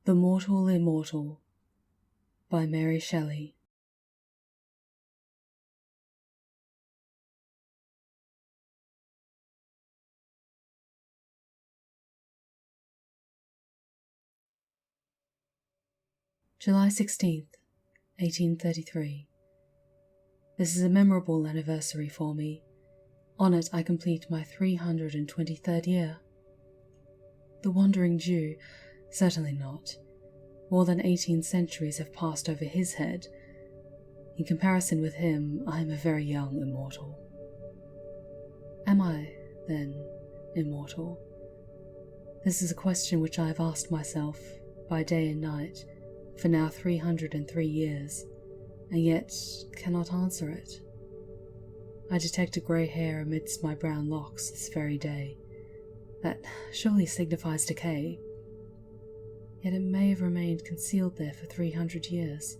The Mortal Immortal by Mary Shelley. July 16th, 1833. This is a memorable anniversary for me. On it I complete my 323rd year. The Wandering Jew? Certainly not. More than 18 centuries have passed over his head. In comparison with him, I am a very young immortal. Am I, then, immortal? This is a question which I have asked myself by day and night for now 303 years, and yet cannot answer it. I detect a grey hair amidst my brown locks this very day. That surely signifies decay. Yet it may have remained concealed there for 300 years.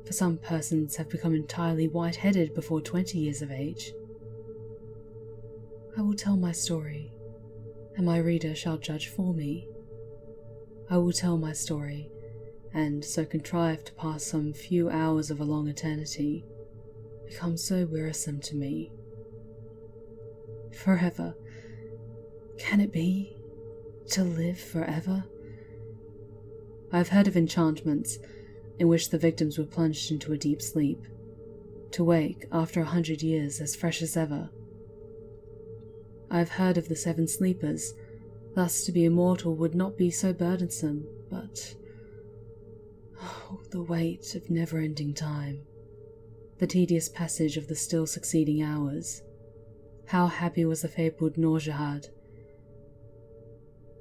For some persons have become entirely white-headed before 20 years of age. I will tell my story, and my reader shall judge for me. I will tell my story, and so contrive to pass some few hours of a long eternity, become so wearisome to me. Forever. Can it be? To live forever? I have heard of enchantments in which the victims were plunged into a deep sleep, to wake after 100 years as fresh as ever. I have heard of the 7 sleepers. Thus to be immortal would not be so burdensome, but the weight of never-ending time, the tedious passage of the still succeeding hours. How happy was the fabled Nourjahad!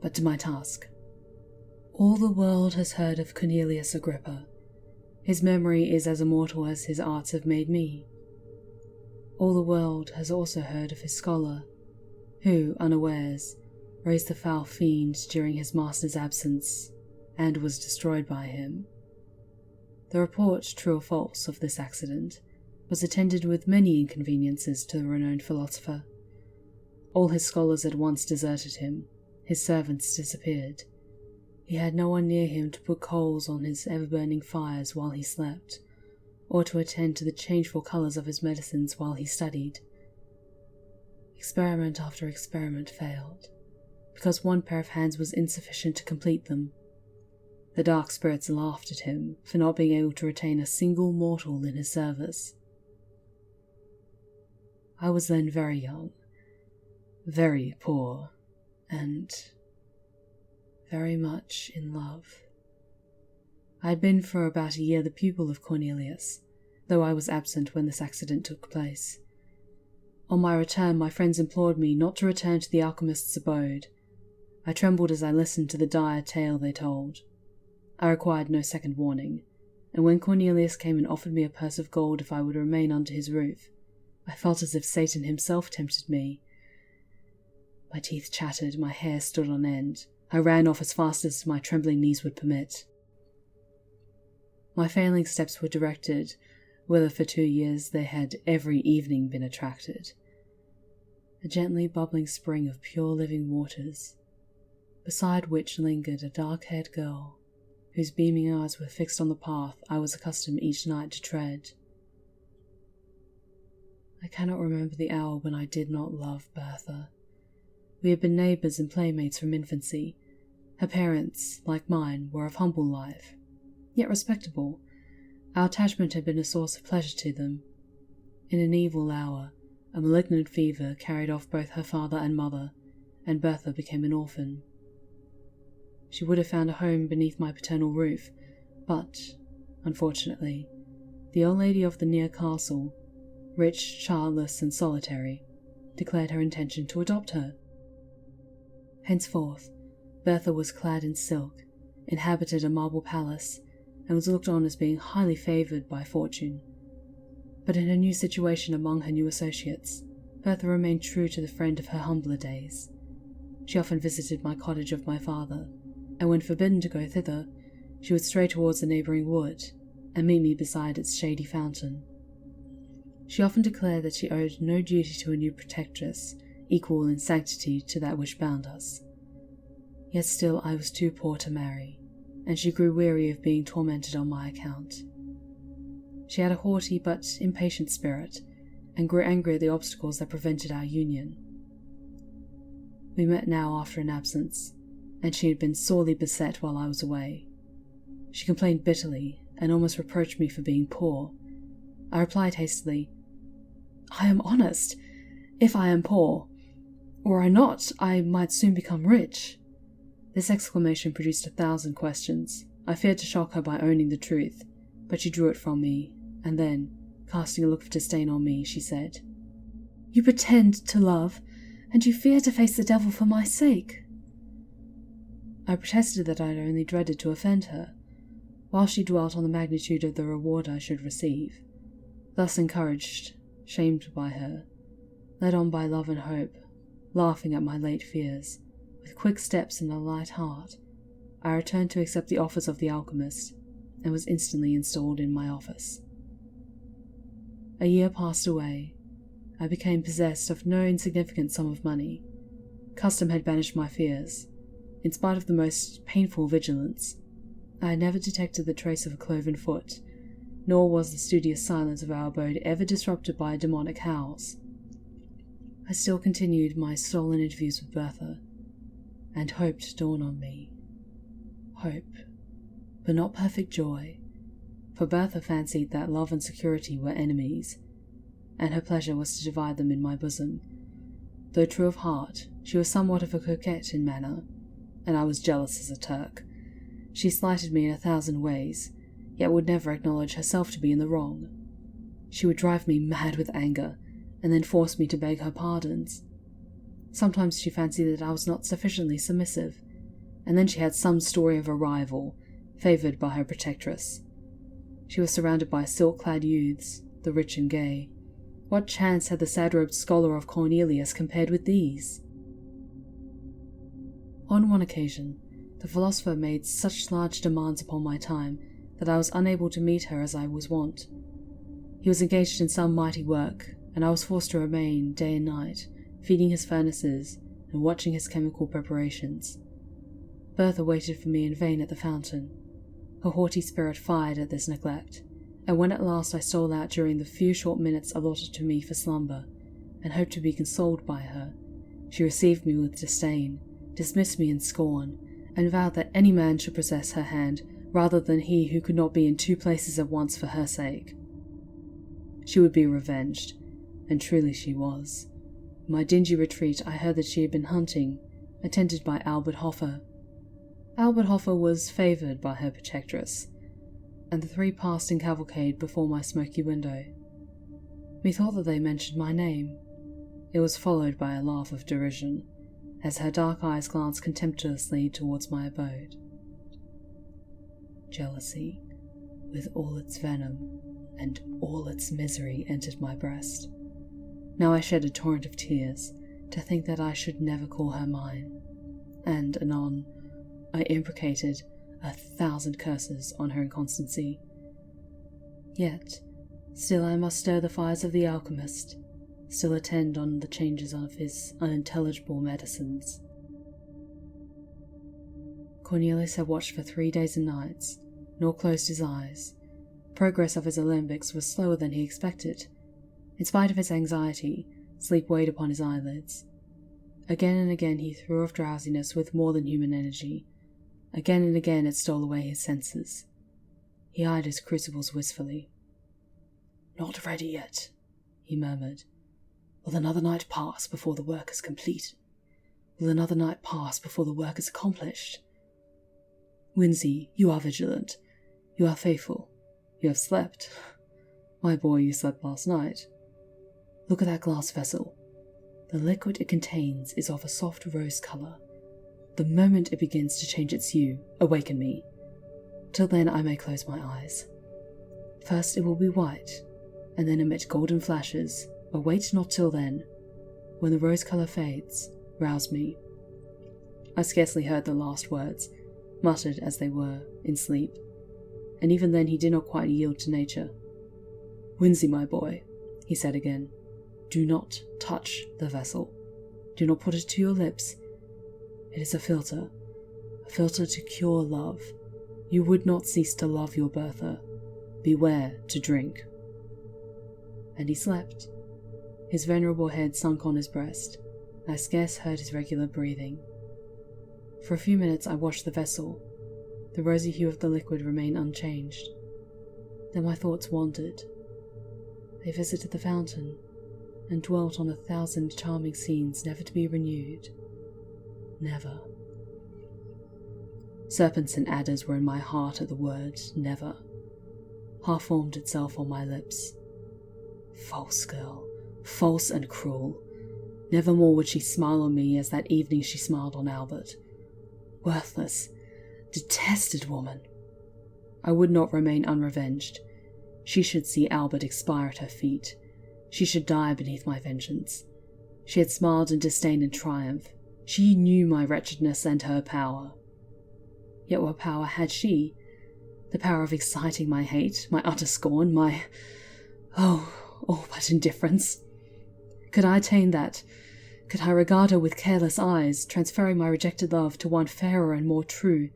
But to my task. All the world has heard of Cornelius Agrippa. His memory is as immortal as his arts have made me. All the world has also heard of his scholar, who, unawares, raised the foul fiend during his master's absence, and was destroyed by him. The report, true or false, of this accident was attended with many inconveniences to the renowned philosopher. All his scholars at once deserted him, his servants disappeared. He had no one near him to put coals on his ever-burning fires while he slept, or to attend to the changeful colours of his medicines while he studied. Experiment after experiment failed, because one pair of hands was insufficient to complete them. The dark spirits laughed at him for not being able to retain a single mortal in his service. I was then very young, very poor, and very much in love. I had been for about a year the pupil of Cornelius, though I was absent when this accident took place. On my return, my friends implored me not to return to the alchemist's abode. I trembled as I listened to the dire tale they told. I required no second warning, and when Cornelius came and offered me a purse of gold if I would remain under his roof, I felt as if Satan himself tempted me. My teeth chattered, my hair stood on end. I ran off as fast as my trembling knees would permit. My failing steps were directed whither for 2 years they had every evening been attracted. A gently bubbling spring of pure living waters, beside which lingered a dark-haired girl, whose beaming eyes were fixed on the path I was accustomed each night to tread. I cannot remember the hour when I did not love Bertha. We had been neighbours and playmates from infancy. Her parents, like mine, were of humble life, yet respectable. Our attachment had been a source of pleasure to them. In an evil hour, a malignant fever carried off both her father and mother, and Bertha became an orphan. She would have found a home beneath my paternal roof, but, unfortunately, the old lady of the near castle, rich, childless, and solitary, declared her intention to adopt her. Henceforth, Bertha was clad in silk, inhabited a marble palace, and was looked on as being highly favoured by fortune. But in her new situation among her new associates, Bertha remained true to the friend of her humbler days. She often visited my cottage of my father, and when forbidden to go thither, she would stray towards the neighbouring wood, and meet me beside its shady fountain. She often declared that she owed no duty to a new protectress equal in sanctity to that which bound us. Yet still I was too poor to marry, and she grew weary of being tormented on my account. She had a haughty but impatient spirit, and grew angry at the obstacles that prevented our union. We met now after an absence, and she had been sorely beset while I was away. She complained bitterly, and almost reproached me for being poor. I replied hastily, "I am honest. If I am poor, were I not, I might soon become rich." This exclamation produced 1,000 questions. I feared to shock her by owning the truth, but she drew it from me, and then, casting a look of disdain on me, she said, "You pretend to love, and you fear to face the devil for my sake." I protested that I had only dreaded to offend her, while she dwelt on the magnitude of the reward I should receive. Thus encouraged, shamed by her, led on by love and hope, laughing at my late fears, with quick steps and a light heart, I returned to accept the offers of the alchemist, and was instantly installed in my office. A year passed away. I became possessed of no insignificant sum of money. Custom had banished my fears. In spite of the most painful vigilance, I had never detected the trace of a cloven foot, nor was the studious silence of our abode ever disrupted by demonic howls. I still continued my stolen interviews with Bertha, and hope to dawn on me. Hope, but not perfect joy, for Bertha fancied that love and security were enemies, and her pleasure was to divide them in my bosom. Though true of heart, she was somewhat of a coquette in manner, and I was jealous as a Turk. She slighted me in 1,000 ways, yet would never acknowledge herself to be in the wrong. She would drive me mad with anger, and then force me to beg her pardons. Sometimes she fancied that I was not sufficiently submissive, and then she had some story of a rival, favoured by her protectress. She was surrounded by silk-clad youths, the rich and gay. What chance had the sad-robed scholar of Cornelius compared with these? On one occasion, the philosopher made such large demands upon my time that I was unable to meet her as I was wont. He was engaged in some mighty work, and I was forced to remain day and night, feeding his furnaces and watching his chemical preparations. Bertha waited for me in vain at the fountain. Her haughty spirit fired at this neglect, and when at last I stole out during the few short minutes allotted to me for slumber, and hoped to be consoled by her, she received me with disdain, dismissed me in scorn, and vowed that any man should possess her hand rather than he who could not be in 2 places at once for her sake. She would be revenged, and truly she was. In my dingy retreat I heard that she had been hunting, attended by Albert Hoffer. Albert Hoffer was favoured by her protectress, and the 3 passed in cavalcade before my smoky window. Methought that they mentioned my name. It was followed by a laugh of derision, as her dark eyes glanced contemptuously towards my abode. Jealousy, with all its venom and all its misery, entered my breast. Now I shed a torrent of tears to think that I should never call her mine, and anon I imprecated 1,000 curses on her inconstancy. Yet, still I must stir the fires of the alchemist, still attend on the changes of his unintelligible medicines. Cornelius had watched for 3 days and nights, nor closed his eyes. Progress of his alembics was slower than he expected. In spite of his anxiety, sleep weighed upon his eyelids. Again and again he threw off drowsiness with more than human energy. Again and again it stole away his senses. He eyed his crucibles wistfully. "Not ready yet," he murmured. "Will another night pass before the work is complete? Will another night pass before the work is accomplished? Winsey, you are vigilant. You are faithful. You have slept. My boy, you slept last night. Look at that glass vessel. The liquid it contains is of a soft rose colour. The moment it begins to change its hue, awaken me. Till then I may close my eyes. First it will be white, and then emit golden flashes, but wait not till then. When the rose colour fades, rouse me." I scarcely heard the last words, muttered as they were, in sleep, and even then he did not quite yield to nature. "Winsey, my boy," he said again, "do not touch the vessel. Do not put it to your lips. It is a filter to cure love. You would not cease to love your Bertha. Beware to drink." And he slept. His venerable head sunk on his breast, and I scarce heard his regular breathing. For a few minutes I watched the vessel. The rosy hue of the liquid remained unchanged. Then my thoughts wandered. They visited the fountain, and dwelt on 1,000 charming scenes never to be renewed. Never. Serpents and adders were in my heart at the word never. Half formed itself on my lips. False girl, false and cruel. Never more would she smile on me as that evening she smiled on Albert. Worthless, detested woman. I would not remain unrevenged. She should see Albert expire at her feet. She should die beneath my vengeance. She had smiled in disdain and triumph. She knew my wretchedness and her power. Yet what power had she? The power of exciting my hate, my utter scorn, my... all but indifference. Could I attain that? Could I regard her with careless eyes, transferring my rejected love to one fairer and more true?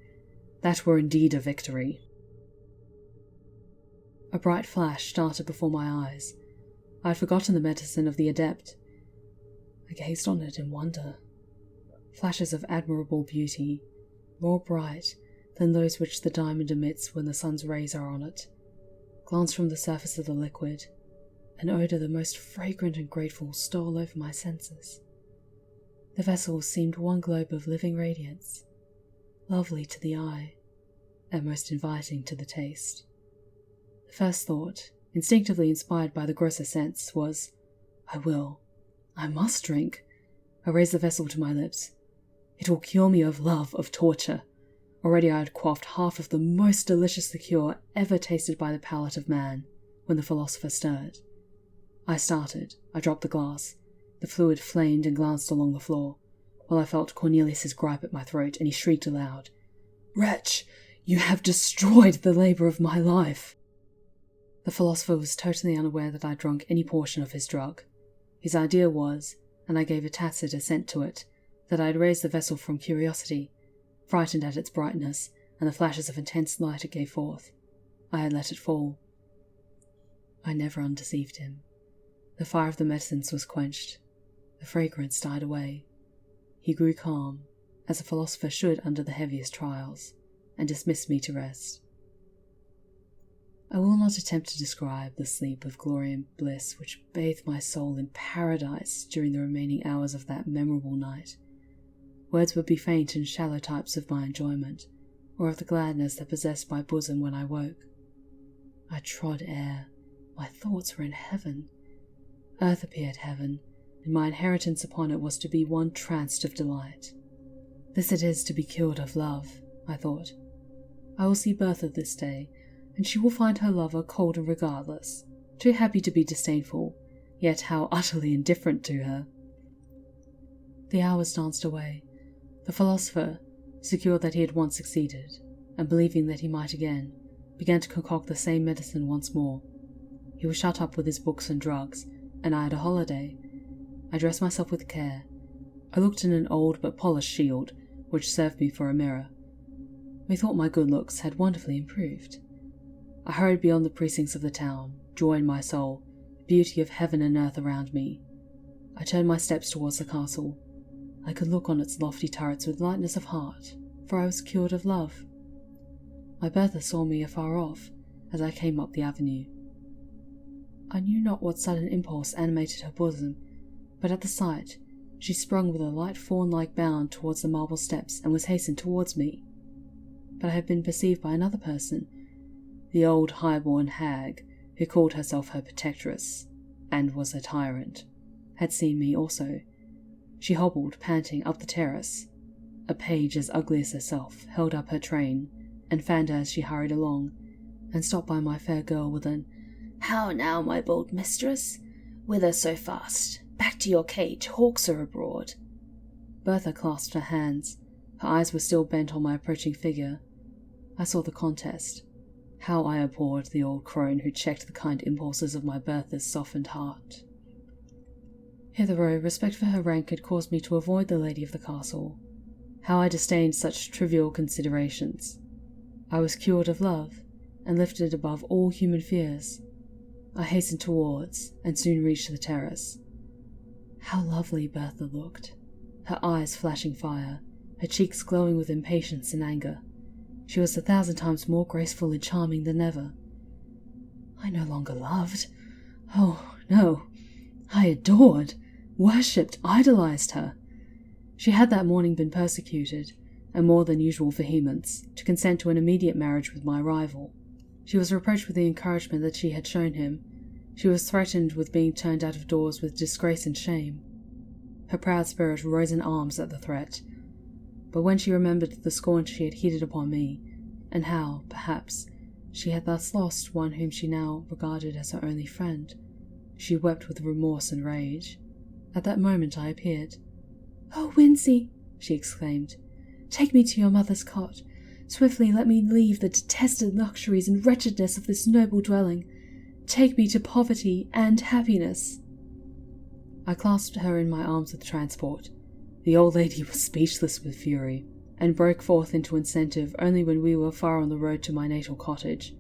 That were indeed a victory. A bright flash started before my eyes. I had forgotten the medicine of the adept. I gazed on it in wonder. Flashes of admirable beauty, more bright than those which the diamond emits when the sun's rays are on it, glanced from the surface of the liquid. An odour the most fragrant and grateful stole over my senses. The vessel seemed one globe of living radiance, lovely to the eye, and most inviting to the taste. The first thought, instinctively inspired by the grosser sense, was, I must drink. I raised the vessel to my lips. It will cure me of love, of torture. Already I had quaffed half of the most delicious liqueur ever tasted by the palate of man, when the philosopher stirred. I started. I dropped the glass. The fluid flamed and glanced along the floor, while I felt Cornelius's gripe at my throat, and he shrieked aloud, "Wretch, you have destroyed the labour of my life!" The philosopher was totally unaware that I had drunk any portion of his drug. His idea was, and I gave a tacit assent to it, that I had raised the vessel from curiosity, frightened at its brightness and the flashes of intense light it gave forth. I had let it fall. I never undeceived him. The fire of the medicines was quenched. The fragrance died away. He grew calm, as a philosopher should under the heaviest trials, and dismissed me to rest. I will not attempt to describe the sleep of glory and bliss which bathed my soul in paradise during the remaining hours of that memorable night. Words would be faint and shallow types of my enjoyment, or of the gladness that possessed my bosom when I woke. I trod air. My thoughts were in heaven. Earth appeared heaven, and my inheritance upon it was to be one tranced of delight. This it is to be cured of love, I thought. I will see Bertha this day, and she will find her lover cold and regardless, too happy to be disdainful, yet how utterly indifferent to her. The hours danced away. The philosopher, secure that he had once succeeded, and believing that he might again, began to concoct the same medicine once more. He was shut up with his books and drugs, and I had a holiday. I dressed myself with care. I looked in an old but polished shield, which served me for a mirror. Methought my good looks had wonderfully improved. I hurried beyond the precincts of the town, joy in my soul, the beauty of heaven and earth around me. I turned my steps towards the castle. I could look on its lofty turrets with lightness of heart, for I was cured of love. My Bertha saw me afar off, as I came up the avenue. I knew not what sudden impulse animated her bosom, but at the sight, she sprung with a light fawn-like bound towards the marble steps and was hastened towards me. But I had been perceived by another person, the old high-born hag, who called herself her protectress, and was a tyrant, had seen me also. She hobbled, panting, up the terrace. A page as ugly as herself held up her train, and fanned her as she hurried along, and stopped by my fair girl with an, "How now, my bold mistress? Whither so fast? Back to your cage, hawks are abroad." Bertha clasped her hands. Her eyes were still bent on my approaching figure. I saw the contest. How I abhorred the old crone who checked the kind impulses of my Bertha's softened heart. Hitherto, respect for her rank had caused me to avoid the lady of the castle. How I disdained such trivial considerations. I was cured of love, and lifted above all human fears. I hastened towards, and soon reached the terrace. How lovely Bertha looked, her eyes flashing fire, her cheeks glowing with impatience and anger. She was 1,000 times more graceful and charming than ever. I no longer loved. Oh, no. I adored, worshipped, idolized her. She had that morning been persecuted, and more than usual vehemence, to consent to an immediate marriage with my rival. She was reproached with the encouragement that she had shown him. She was threatened with being turned out of doors with disgrace and shame. Her proud spirit rose in arms at the threat. But when she remembered the scorn she had heaped upon me, and how, perhaps, she had thus lost one whom she now regarded as her only friend, she wept with remorse and rage. At that moment I appeared. "Oh, Wincy," she exclaimed, "take me to your mother's cot. Swiftly let me leave the detested luxuries and wretchedness of this noble dwelling. Take me to poverty and happiness." I clasped her in my arms with transport. The old lady was speechless with fury, and broke forth into incentive only when we were far on the road to my natal cottage.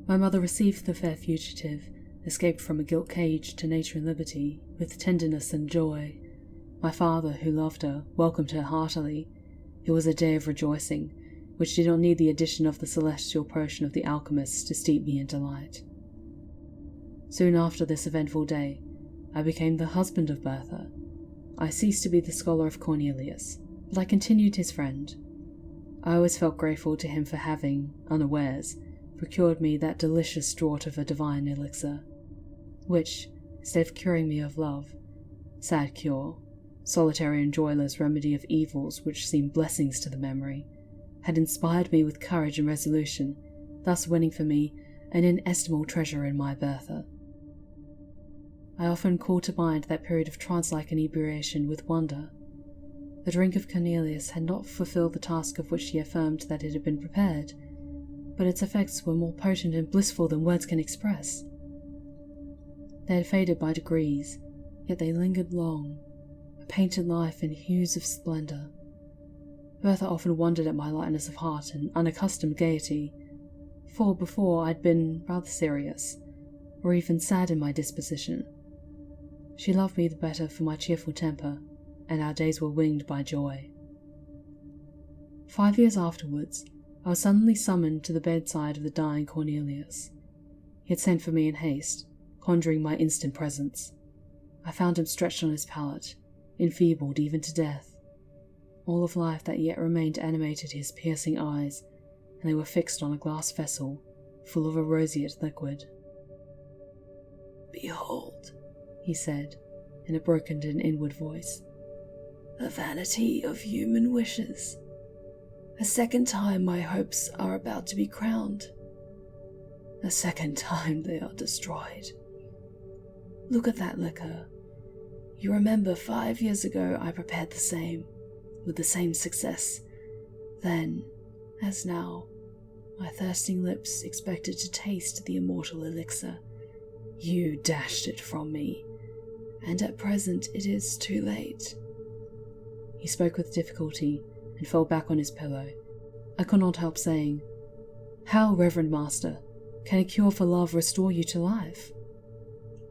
My mother received the fair fugitive, escaped from a gilt cage to nature and liberty, with tenderness and joy. My father, who loved her, welcomed her heartily. It was a day of rejoicing, which did not need the addition of the celestial potion of the alchemist to steep me in delight. Soon after this eventful day, I became the husband of Bertha. I ceased to be the scholar of Cornelius, but I continued his friend. I always felt grateful to him for having, unawares, procured me that delicious draught of a divine elixir, which, instead of curing me of love, sad cure, solitary and joyless remedy of evils which seemed blessings to the memory, had inspired me with courage and resolution, thus winning for me an inestimable treasure in my Bertha. I often call to mind that period of trance-like inebriation with wonder. The drink of Cornelius had not fulfilled the task of which she affirmed that it had been prepared, but its effects were more potent and blissful than words can express. They had faded by degrees, yet they lingered long, a painted life in hues of splendour. Bertha often wondered at my lightness of heart and unaccustomed gaiety, for before I'd been rather serious, or even sad in my disposition. She loved me the better for my cheerful temper, and our days were winged by joy. 5 years afterwards, I was suddenly summoned to the bedside of the dying Cornelius. He had sent for me in haste, conjuring my instant presence. I found him stretched on his pallet, enfeebled even to death. All of life that yet remained animated his piercing eyes, and they were fixed on a glass vessel, full of a roseate liquid. "Behold," he said, in a broken and inward voice, "the vanity of human wishes. A second time my hopes are about to be crowned. A second time they are destroyed. Look at that liquor. You remember 5 years ago I prepared the same, with the same success. Then, as now, my thirsting lips expected to taste the immortal elixir. You dashed it from me, and at present it is too late." He spoke with difficulty and fell back on his pillow. I could not help saying, "How, Reverend Master, can a cure for love restore you to life?"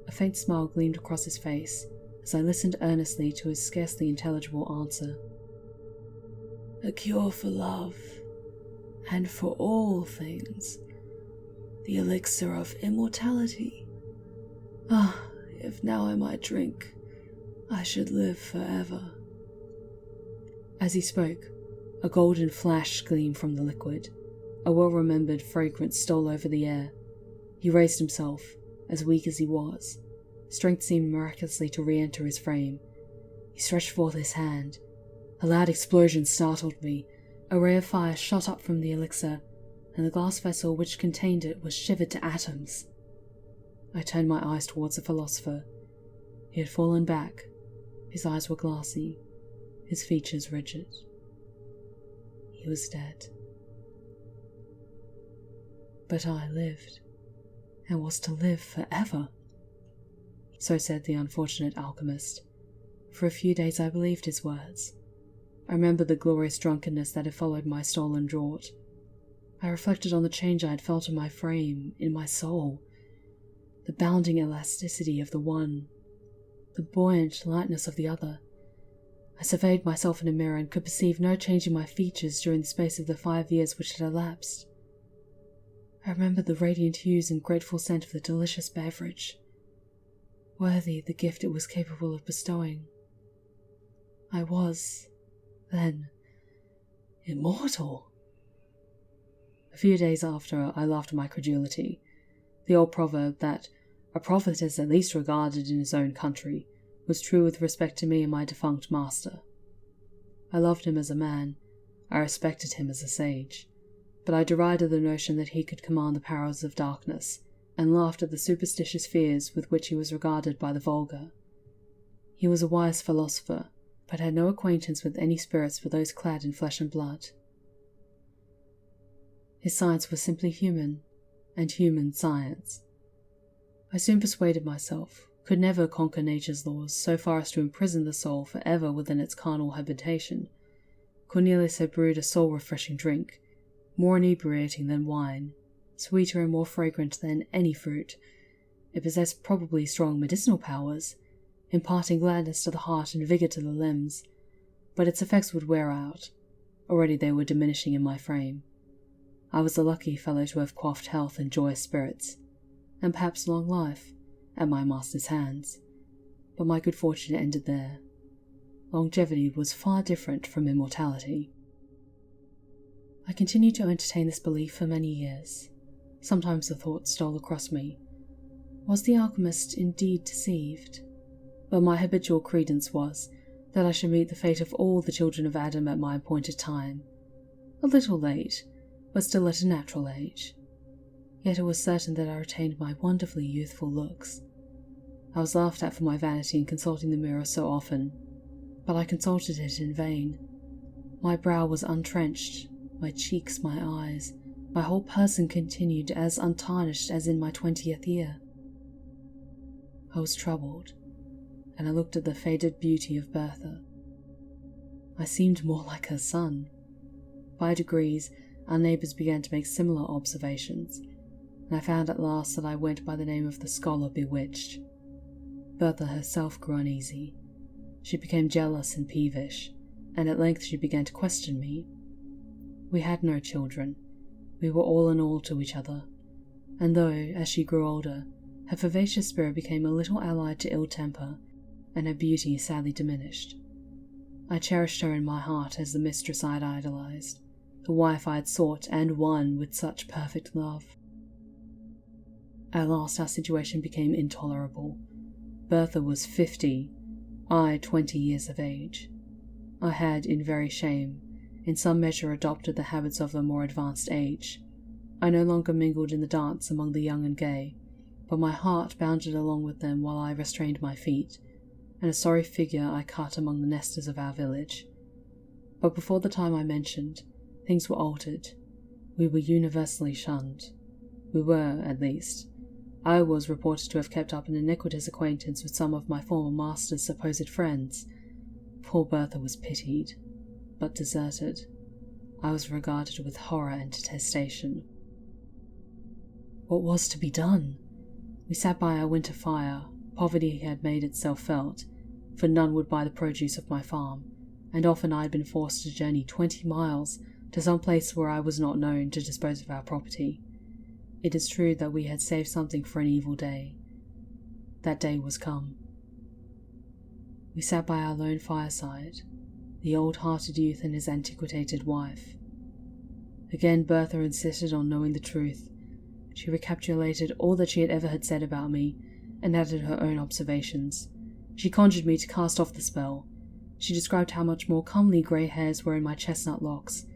A faint smile gleamed across his face as I listened earnestly to his scarcely intelligible answer. "A cure for love, and for all things, the elixir of immortality. Ah, if now I might drink, I should live forever." As he spoke, a golden flash gleamed from the liquid. A well-remembered fragrance stole over the air. He raised himself, as weak as he was. Strength seemed miraculously to re-enter his frame. He stretched forth his hand. A loud explosion startled me. A ray of fire shot up from the elixir, and the glass vessel which contained it was shivered to atoms. I turned my eyes towards the philosopher. He had fallen back. His eyes were glassy, his features rigid. He was dead. But I lived, and was to live forever. So said the unfortunate alchemist. For a few days I believed his words. I remembered the glorious drunkenness that had followed my stolen draught. I reflected on the change I had felt in my frame, in my soul, the bounding elasticity of the one, the buoyant lightness of the other. I surveyed myself in a mirror and could perceive no change in my features during the space of the 5 years which had elapsed. I remembered the radiant hues and grateful scent of the delicious beverage, worthy the gift it was capable of bestowing. I was, then, immortal. A few days after, I laughed at my credulity. The old proverb that a prophet is at least regarded in his own country was true with respect to me and my defunct master. I loved him as a man, I respected him as a sage, but I derided the notion that he could command the powers of darkness, and laughed at the superstitious fears with which he was regarded by the vulgar. He was a wise philosopher, but had no acquaintance with any spirits but those clad in flesh and blood. His science was simply human, and human science. I soon persuaded myself, could never conquer nature's laws so far as to imprison the soul forever within its carnal habitation. Cornelius had brewed a soul-refreshing drink, more inebriating than wine, sweeter and more fragrant than any fruit. It possessed probably strong medicinal powers, imparting gladness to the heart and vigour to the limbs, but its effects would wear out. Already they were diminishing in my frame. I was a lucky fellow to have quaffed health and joyous spirits, and perhaps long life, at my master's hands, but my good fortune ended there. Longevity was far different from immortality. I continued to entertain this belief for many years. Sometimes the thought stole across me, was the alchemist indeed deceived? But my habitual credence was that I should meet the fate of all the children of Adam at my appointed time, a little late, but still at a natural age. Yet it was certain that I retained my wonderfully youthful looks. I was laughed at for my vanity in consulting the mirror so often, but I consulted it in vain. My brow was untrenched, my cheeks, my eyes, my whole person continued as untarnished as in my 20th year. I was troubled, and I looked at the faded beauty of Bertha. I seemed more like her son. By degrees, our neighbours began to make similar observations, and I found at last that I went by the name of the scholar bewitched. Bertha herself grew uneasy. She became jealous and peevish, and at length she began to question me. We had no children. We were all in all to each other, and though, as she grew older, her vivacious spirit became a little allied to ill temper, and her beauty sadly diminished, I cherished her in my heart as the mistress I had idolized, the wife I had sought and won with such perfect love. At last our situation became intolerable. Bertha was 50, I 20 years of age. I had, in very shame, in some measure adopted the habits of a more advanced age. I no longer mingled in the dance among the young and gay, but my heart bounded along with them while I restrained my feet, and a sorry figure I cut among the nesters of our village. But before the time I mentioned, things were altered. We were universally shunned. We were, at least. I was reported to have kept up an iniquitous acquaintance with some of my former master's supposed friends. Poor Bertha was pitied, but deserted. I was regarded with horror and detestation. What was to be done? We sat by our winter fire. Poverty had made itself felt, for none would buy the produce of my farm, and often I had been forced to journey 20 miles to some place where I was not known to dispose of our property. It is true that we had saved something for an evil day. That day was come. We sat by our lone fireside, the old-hearted youth and his antiquated wife. Again Bertha insisted on knowing the truth. She recapitulated all that she had ever had said about me, and added her own observations. She conjured me to cast off the spell. She described how much more comely grey hairs were in my chestnut locks.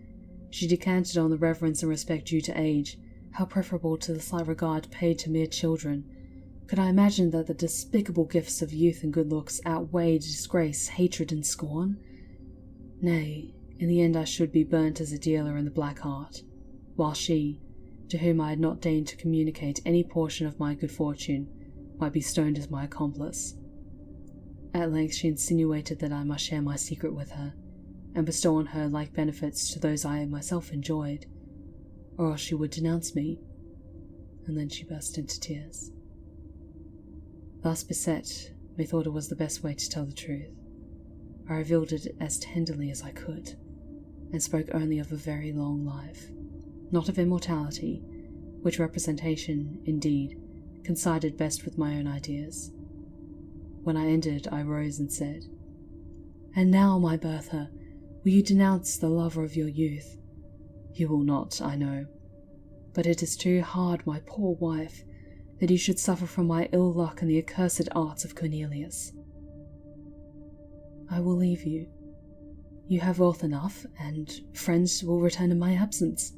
She descanted on the reverence and respect due to age, how preferable to the slight regard paid to mere children. Could I imagine that the despicable gifts of youth and good looks outweighed disgrace, hatred, and scorn? Nay, in the end I should be burnt as a dealer in the black art, while she, to whom I had not deigned to communicate any portion of my good fortune, might be stoned as my accomplice. At length she insinuated that I must share my secret with her, and bestow on her like benefits to those I myself enjoyed. or else she would denounce me. And then she burst into tears. Thus beset, methought it was the best way to tell the truth. I revealed it as tenderly as I could, and spoke only of a very long life, not of immortality, which representation, indeed, coincided best with my own ideas. When I ended, I rose and said, "And now, my Bertha, will you denounce the lover of your youth? You will not, I know. But it is too hard, my poor wife, that you should suffer from my ill luck and the accursed arts of Cornelius. I will leave you. You have wealth enough, and friends will return in my absence.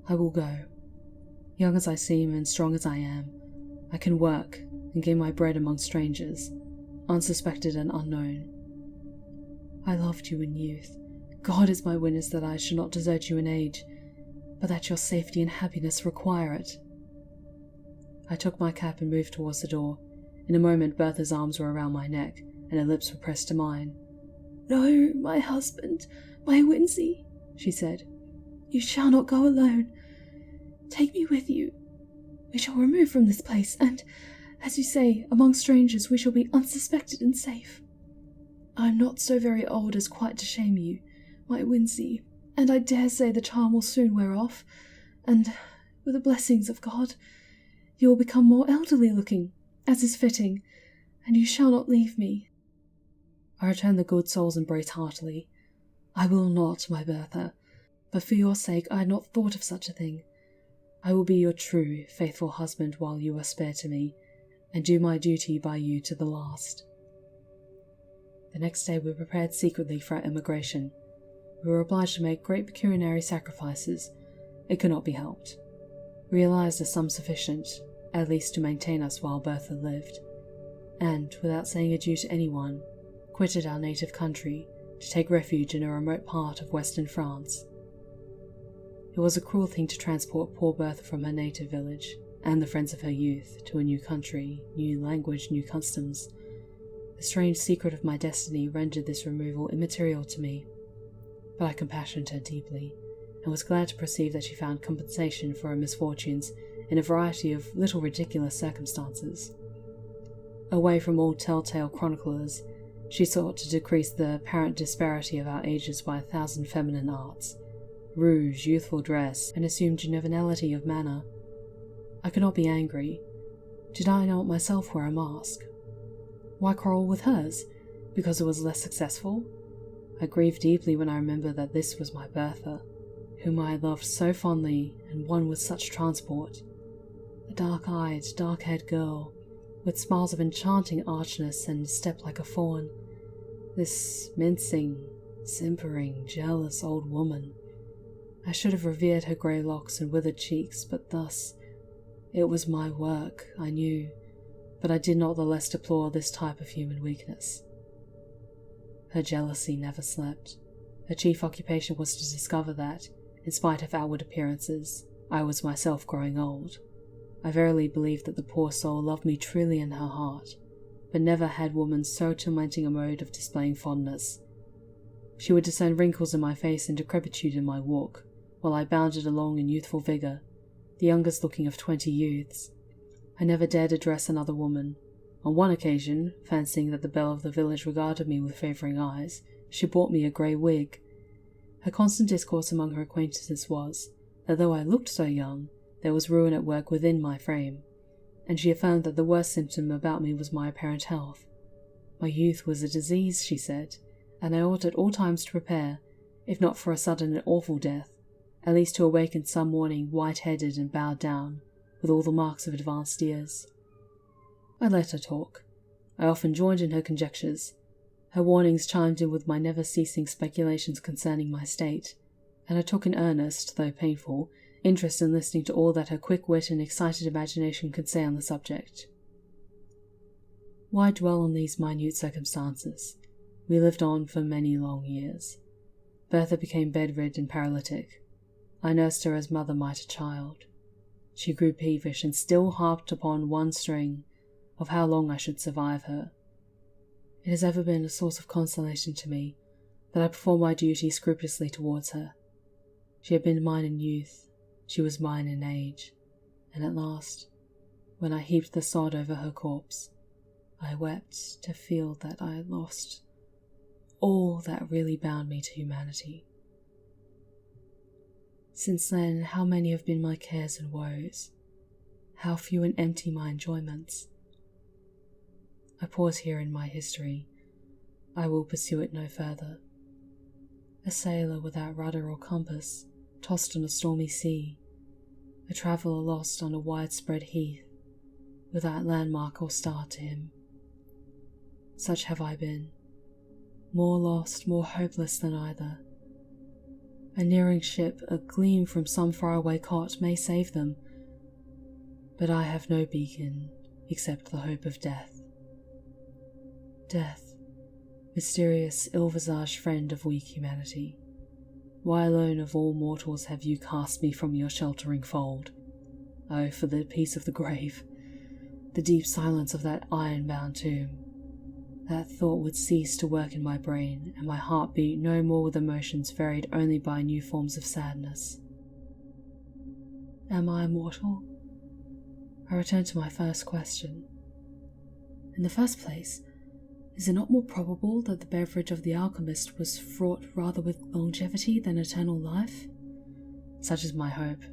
I will go. Young as I seem and strong as I am, I can work and gain my bread among strangers, unsuspected and unknown. I loved you in youth. God is my witness that I shall not desert you in age, but that your safety and happiness require it." I took my cap and moved towards the door. In a moment Bertha's arms were around my neck, and her lips were pressed to mine. "No, my husband, my Wincy," she said. "You shall not go alone. Take me with you. We shall remove from this place, and, as you say, among strangers we shall be unsuspected and safe. I am not so very old as quite to shame you, my Wincy, and I dare say the charm will soon wear off, and, with the blessings of God, you will become more elderly looking, as is fitting, and you shall not leave me." I returned the good soul's embrace heartily. "I will not, my Bertha, but for your sake I had not thought of such a thing. I will be your true, faithful husband while you are spared to me, and do my duty by you to the last." The next day we prepared secretly for our emigration. We were obliged to make great pecuniary sacrifices. It could not be helped. We realized a sum sufficient, at least to maintain us while Bertha lived, and, without saying adieu to anyone, quitted our native country to take refuge in a remote part of western France. It was a cruel thing to transport poor Bertha from her native village, and the friends of her youth, to a new country, new language, new customs. The strange secret of my destiny rendered this removal immaterial to me, but I compassionated her deeply, and was glad to perceive that she found compensation for her misfortunes in a variety of little ridiculous circumstances. Away from all telltale chroniclers, she sought to decrease the apparent disparity of our ages by 1,000 feminine arts, rouge, youthful dress, and assumed juvenility of manner. I could not be angry. Did I not myself wear a mask? Why quarrel with hers? Because it was less successful? I grieved deeply when I remembered that this was my Bertha, whom I had loved so fondly and won with such transport. The dark-eyed, dark-haired girl, with smiles of enchanting archness and step like a fawn. This mincing, simpering, jealous old woman. I should have revered her grey locks and withered cheeks, but thus. It was my work, I knew, but I did not the less deplore this type of human weakness. Her jealousy never slept. Her chief occupation was to discover that, in spite of outward appearances, I was myself growing old. I verily believed that the poor soul loved me truly in her heart, but never had woman so tormenting a mode of displaying fondness. She would discern wrinkles in my face and decrepitude in my walk, while I bounded along in youthful vigour, the youngest looking of 20 youths. I never dared address another woman. On one occasion, fancying that the belle of the village regarded me with favouring eyes, she bought me a grey wig. Her constant discourse among her acquaintances was, that though I looked so young, there was ruin at work within my frame, and she affirmed that the worst symptom about me was my apparent health. My youth was a disease, she said, and I ought at all times to prepare, if not for a sudden and awful death, at least to awaken some morning white-headed and bowed down, with all the marks of advanced years. I let her talk. I often joined in her conjectures. Her warnings chimed in with my never-ceasing speculations concerning my state, and I took an earnest, though painful, interest in listening to all that her quick wit and excited imagination could say on the subject. Why dwell on these minute circumstances? We lived on for many long years. Bertha became bedridden and paralytic. I nursed her as mother might a child. She grew peevish and still harped upon one string of how long I should survive her. It has ever been a source of consolation to me that I performed my duty scrupulously towards her. She had been mine in youth, She was mine in age, and at last, when I heaped the sod over her corpse, I wept to feel that I had lost all that really bound me to humanity. Since then, how many have been my cares and woes, how few and empty my enjoyments. I pause here in my history. I will pursue it no further. A sailor without rudder or compass, tossed on a stormy sea, a traveller lost on a widespread heath, without landmark or star to him. Such have I been, more lost, more hopeless than either. A nearing ship, a gleam from some faraway cot may save them, but I have no beacon except the hope of death. Death, mysterious, ill-visaged friend of weak humanity, why alone of all mortals have you cast me from your sheltering fold? Oh, for the peace of the grave, the deep silence of that iron-bound tomb. That thought would cease to work in my brain, and my heart beat no more with emotions varied only by new forms of sadness. Am I immortal? I return to my first question. In the first place, is it not more probable that the beverage of the alchemist was fraught rather with longevity than eternal life? Such is my hope.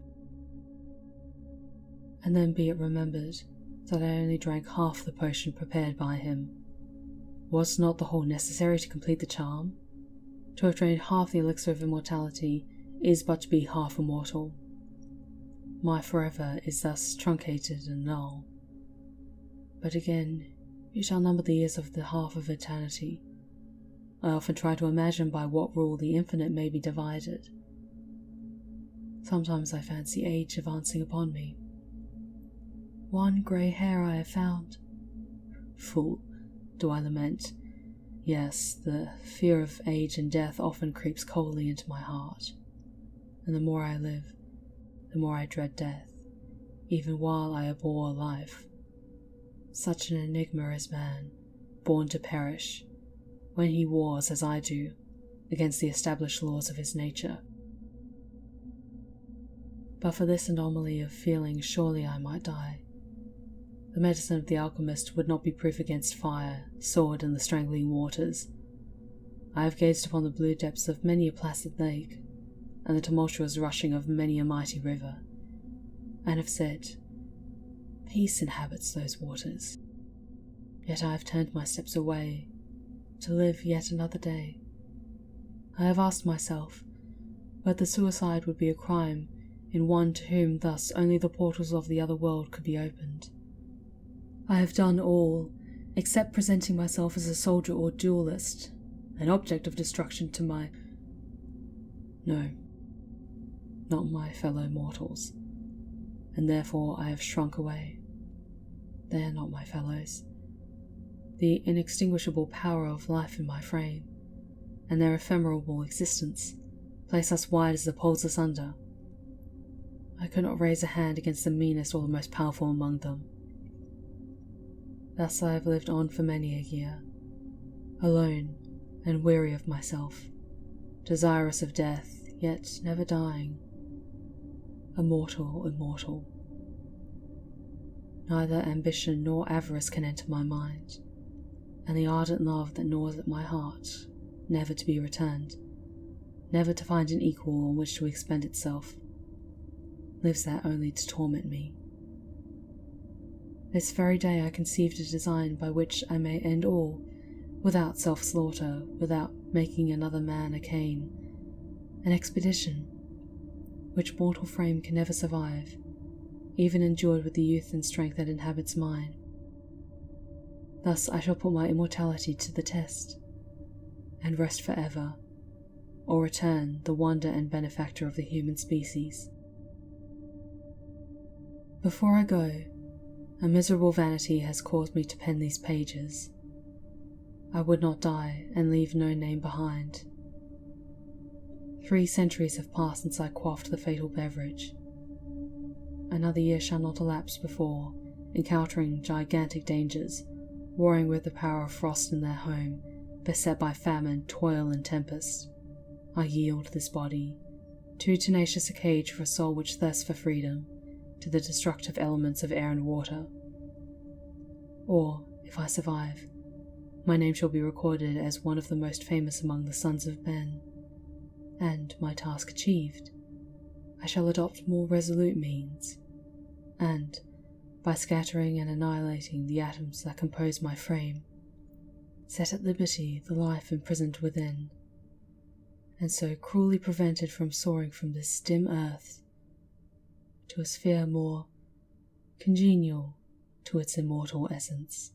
And then be it remembered that I only drank half the potion prepared by him. Was not the whole necessary to complete the charm? To have drained half the elixir of immortality is but to be half immortal. My forever is thus truncated and null. But again, you shall number the years of the half of eternity. I often try to imagine by what rule the infinite may be divided. Sometimes I fancy age advancing upon me. One grey hair I have found. Fool, do I lament? Yes, the fear of age and death often creeps coldly into my heart, and the more I live, the more I dread death, even while I abhor life. Such an enigma is man, born to perish, when he wars, as I do, against the established laws of his nature. But for this anomaly of feeling, surely I might die. The medicine of the alchemist would not be proof against fire, sword, and the strangling waters. I have gazed upon the blue depths of many a placid lake, and the tumultuous rushing of many a mighty river, and have said, peace inhabits those waters. Yet I have turned my steps away, to live yet another day. I have asked myself whether suicide would be a crime in one to whom thus only the portals of the other world could be opened. I have done all, except presenting myself as a soldier or duelist, an object of destruction to my... No, not my fellow mortals, and therefore I have shrunk away. They are not my fellows. The inextinguishable power of life in my frame, and their ephemeral existence, place us wide as the poles asunder. I could not raise a hand against the meanest or the most powerful among them. Thus I have lived on for many a year, alone and weary of myself, desirous of death, yet never dying, immortal. Neither ambition nor avarice can enter my mind, and the ardent love that gnaws at my heart, never to be returned, never to find an equal on which to expend itself, lives there only to torment me. This very day I conceived a design by which I may end all, without self-slaughter, without making another man a Cain, an expedition, which mortal frame can never survive, even endured with the youth and strength that inhabits mine. Thus I shall put my immortality to the test, and rest forever, or return the wonder and benefactor of the human species. Before I go, a miserable vanity has caused me to pen these pages. I would not die and leave no name behind. 3 centuries have passed since I quaffed the fatal beverage. Another year shall not elapse before, encountering gigantic dangers, warring with the power of frost in their home, beset by famine, toil, and tempest, I yield this body, too tenacious a cage for a soul which thirsts for freedom to the destructive elements of air and water. Or, if I survive, my name shall be recorded as one of the most famous among the sons of men, and, my task achieved, I shall adopt more resolute means, and, by scattering and annihilating the atoms that compose my frame, set at liberty the life imprisoned within, and so cruelly prevented from soaring from this dim earth to a sphere more congenial to its immortal essence.